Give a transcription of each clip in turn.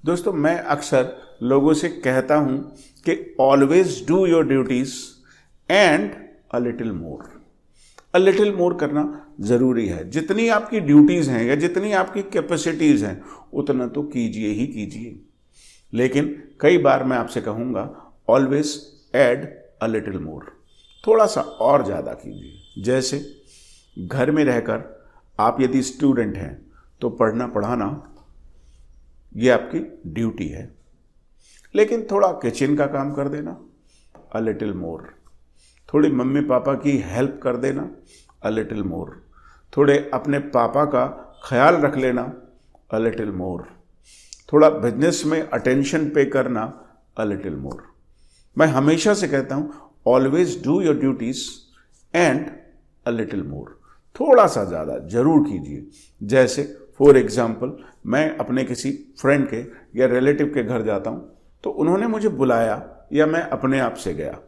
दोस्तों, मैं अक्सर लोगों से कहता हूं कि always do your duties and a little more. A little मोर करना ज़रूरी है। जितनी आपकी ड्यूटीज़ हैं या जितनी आपकी कैपेसिटीज़ हैं उतना तो कीजिए ही कीजिए, लेकिन कई बार मैं आपसे कहूँगा ऑलवेज ऐड अ लिटिल मोर, थोड़ा सा और ज़्यादा कीजिए। जैसे घर में रहकर आप यदि स्टूडेंट हैं तो पढ़ना पढ़ाना ये आपकी ड्यूटी है, लेकिन थोड़ा किचन का काम कर देना अ लिटिल मोर, थोड़ी मम्मी पापा की हेल्प कर देना अ लिटिल मोर, थोड़े अपने पापा का ख्याल रख लेना अ लिटिल मोर, थोड़ा बिजनेस में अटेंशन पे करना अ लिटिल मोर। मैं हमेशा से कहता हूँ always do your duties and a little मोर, थोड़ा सा ज़्यादा जरूर कीजिए। जैसे फॉर एग्जाम्पल, मैं अपने किसी फ्रेंड के या रिलेटिव के घर जाता हूँ तो उन्होंने मुझे बुलाया या मैं अपने आप से गया,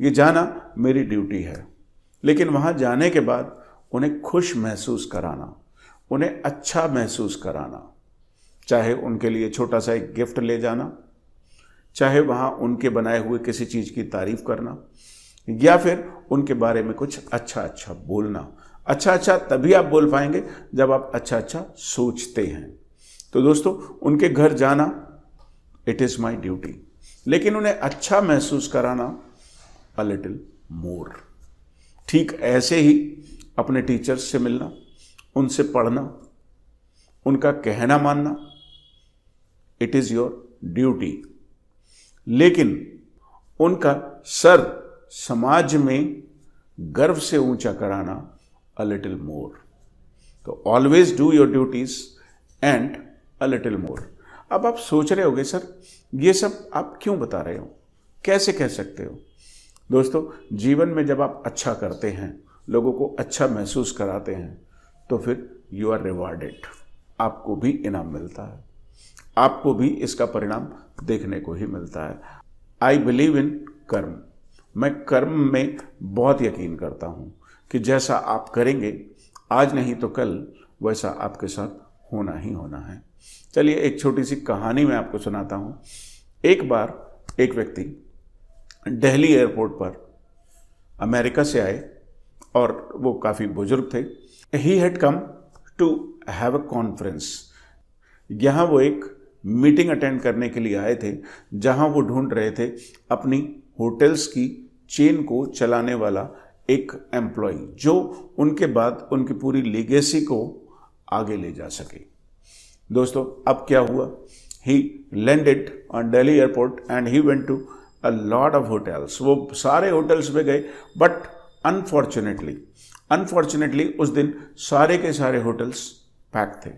ये जाना मेरी ड्यूटी है, लेकिन वहाँ जाने के बाद उन्हें खुश महसूस कराना, उन्हें अच्छा महसूस कराना, चाहे उनके लिए छोटा सा एक गिफ्ट ले जाना, चाहे वहाँ उनके बनाए हुए किसी चीज़ की तारीफ करना, या फिर उनके बारे में कुछ अच्छा अच्छा बोलना। अच्छा अच्छा तभी आप बोल पाएंगे जब आप अच्छा अच्छा सोचते हैं। तो दोस्तों, उनके घर जाना इट इज़ माई ड्यूटी, लेकिन उन्हें अच्छा महसूस कराना अ लिटिल मोर। ठीक ऐसे ही अपने टीचर्स से मिलना, उनसे पढ़ना, उनका कहना मानना इट इज़ योर ड्यूटी, लेकिन उनका सर समाज में गर्व से ऊंचा कराना अ लिटिल मोर। तो always do your duties and a little more. अब आप सोच रहे होगे, सर ये सब आप क्यों बता रहे हो, कैसे कह सकते हो? दोस्तों, जीवन में जब आप अच्छा करते हैं, लोगों को अच्छा महसूस कराते हैं, तो फिर यू आर रिवार्डेड, आपको भी इनाम मिलता है, आपको भी इसका परिणाम देखने को ही मिलता है। आई बिलीव इन कर्म। मैं कर्म में बहुत यकीन करता हूँ कि जैसा आप करेंगे आज नहीं तो कल, वैसा आपके साथ होना ही होना है। चलिए एक छोटी सी कहानी मैं आपको सुनाता हूँ। एक बार एक व्यक्ति दिल्ली एयरपोर्ट पर अमेरिका से आए और वो काफ़ी बुजुर्ग थे। He had come to have a conference. यहाँ वो एक मीटिंग अटेंड करने के लिए आए थे, जहाँ वो ढूंढ रहे थे अपनी होटल्स की चेन को चलाने वाला एक एम्प्लॉय जो उनके बाद उनकी पूरी लीगेसी को आगे ले जा सके। दोस्तों, अब क्या हुआ? He landed on Delhi airport and he went to a lot of hotels. वो सारे होटल्स में गए, बट अनफॉर्चुनेटली उस दिन सारे के सारे होटल्स पैक थे।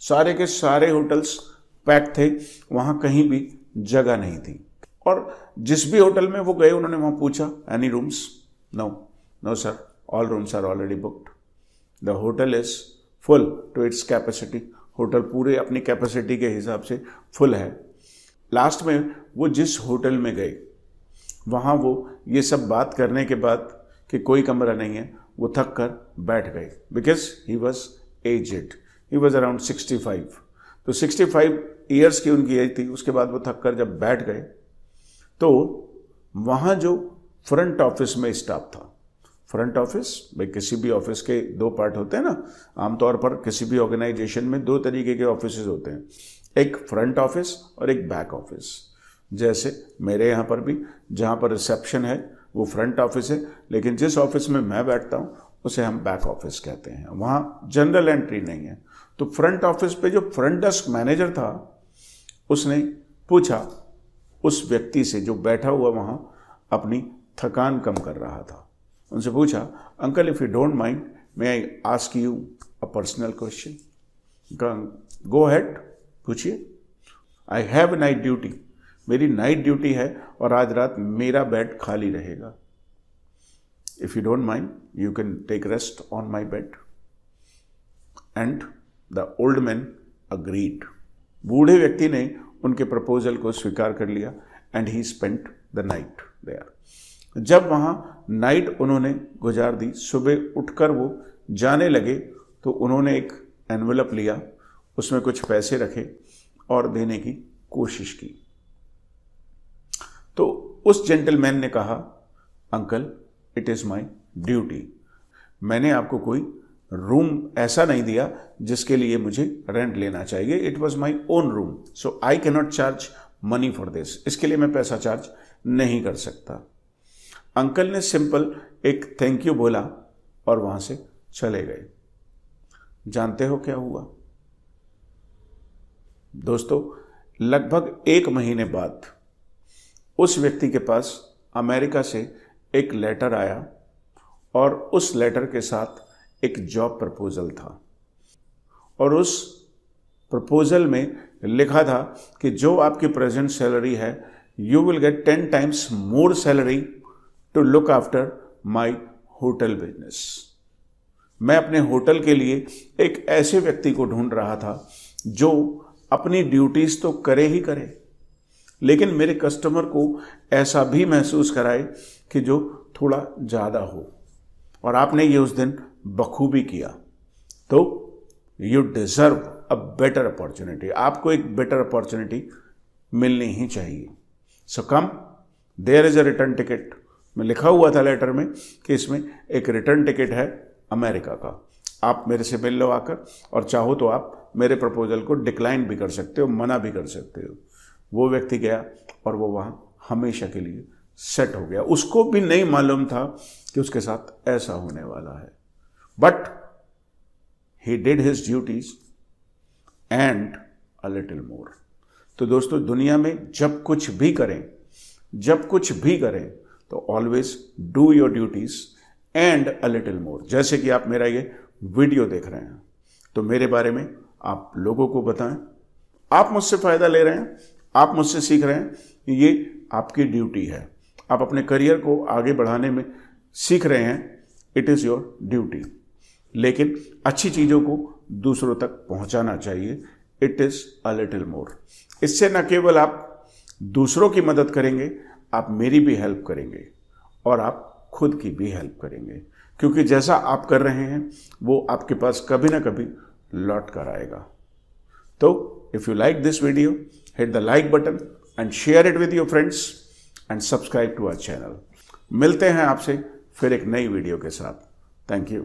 सारे के सारे होटल्स पैक थे, वहाँ कहीं भी जगह नहीं थी। और जिस भी होटल में वो गए उन्होंने वहाँ पूछा, any rooms? No sir, all rooms are already booked, the hotel is full to its capacity. Hotel पूरे अपनी कैपेसिटी के हिसाब से फुल है। लास्ट में वो जिस होटल में गए वहाँ वो ये सब बात करने के बाद कि कोई कमरा नहीं है, वो थक कर बैठ गए, because he was aged, he was around 65। तो 65 ईयर्स की उनकी एज थी। उसके बाद वो थक कर जब बैठ गए तो वहाँ जो फ्रंट ऑफिस में स्टाफ था, फ्रंट ऑफिस भाई किसी भी ऑफिस के दो पार्ट होते हैं ना, आमतौर पर किसी भी ऑर्गेनाइजेशन में दो तरीके के ऑफिस होते हैं, एक फ्रंट ऑफिस और एक बैक ऑफिस। जैसे मेरे यहाँ पर भी जहाँ पर रिसेप्शन है वो फ्रंट ऑफिस है, लेकिन जिस ऑफिस में मैं बैठता हूँ उसे हम बैक ऑफिस कहते हैं, वहाँ जनरल एंट्री नहीं है। तो फ्रंट ऑफिस पे जो फ्रंट डेस्क मैनेजर था उसने पूछा उस व्यक्ति से जो बैठा हुआ वहाँ अपनी थकान कम कर रहा था, उनसे पूछा, uncle if you don't mind may I ask you a personal question? Go ahead, पूछिए। आई हैव नाइट ड्यूटी, मेरी नाइट ड्यूटी है और आज रात मेरा बेड खाली रहेगा। If you don't mind you can take rest on my bed. And the old man agreed. बूढ़े व्यक्ति ने उनके प्रपोजल को स्वीकार कर लिया and he spent the night there. जब वहाँ नाइट उन्होंने गुजार दी, सुबह उठकर वो जाने लगे तो उन्होंने एक एनवेलप लिया, उसमें कुछ पैसे रखे और देने की कोशिश की। तो उस जेंटलमैन ने कहा, uncle it is my duty, मैंने आपको कोई रूम ऐसा नहीं दिया जिसके लिए मुझे रेंट लेना चाहिए, it was my own room, so I can not charge money for this, इसके लिए मैं पैसा चार्ज नहीं कर सकता। अंकल ने सिंपल एक थैंक यू बोला और वहां से चले गए। जानते हो क्या हुआ दोस्तों? लगभग 1 महीने बाद उस व्यक्ति के पास अमेरिका से एक लेटर आया और उस लेटर के साथ एक जॉब प्रपोजल था और उस प्रपोजल में लिखा था कि जो आपकी प्रेजेंट सैलरी है, you will get 10 times more salary to look after my hotel business. मैं अपने होटल के लिए एक ऐसे व्यक्ति को ढूंढ रहा था जो अपनी ड्यूटीज तो करे ही करे, लेकिन मेरे कस्टमर को ऐसा भी महसूस कराए कि जो थोड़ा ज़्यादा हो, और आपने ये उस दिन बखूबी किया। तो you deserve a better opportunity, आपको एक बेटर अपॉर्चुनिटी मिलनी ही चाहिए। So come, there is a return ticket. में लिखा हुआ था लेटर में कि इसमें एक रिटर्न टिकट है अमेरिका का, आप मेरे से मिल लो आकर, और चाहो तो आप मेरे प्रपोजल को डिक्लाइन भी कर सकते हो, मना भी कर सकते हो। वो व्यक्ति गया और वो वहाँ हमेशा के लिए सेट हो गया। उसको भी नहीं मालूम था कि उसके साथ ऐसा होने वाला है, but he did his duties and a little more. तो दोस्तों, दुनिया में जब कुछ भी करें तो always do your duties and a little मोर। जैसे कि आप मेरा ये वीडियो देख रहे हैं, तो मेरे बारे में आप लोगों को बताएं। आप मुझसे फायदा ले रहे हैं, आप मुझसे सीख रहे हैं, ये आपकी ड्यूटी है। आप अपने करियर को आगे बढ़ाने में सीख रहे हैं, इट इज़ योर ड्यूटी। लेकिन अच्छी चीज़ों को दूसरों तक पहुंचाना चाहिए, इट इज़ अ लिटिल मोर। इससे न केवल आप दूसरों की मदद करेंगे, आप मेरी भी हेल्प करेंगे और आप खुद की भी हेल्प करेंगे, क्योंकि जैसा आप कर रहे हैं वो आपके पास कभी ना कभी लौट कर आएगा। तो if you like this video, hit the like button and share it with your friends and subscribe to our channel. मिलते हैं आपसे फिर एक नई वीडियो के साथ। Thank you.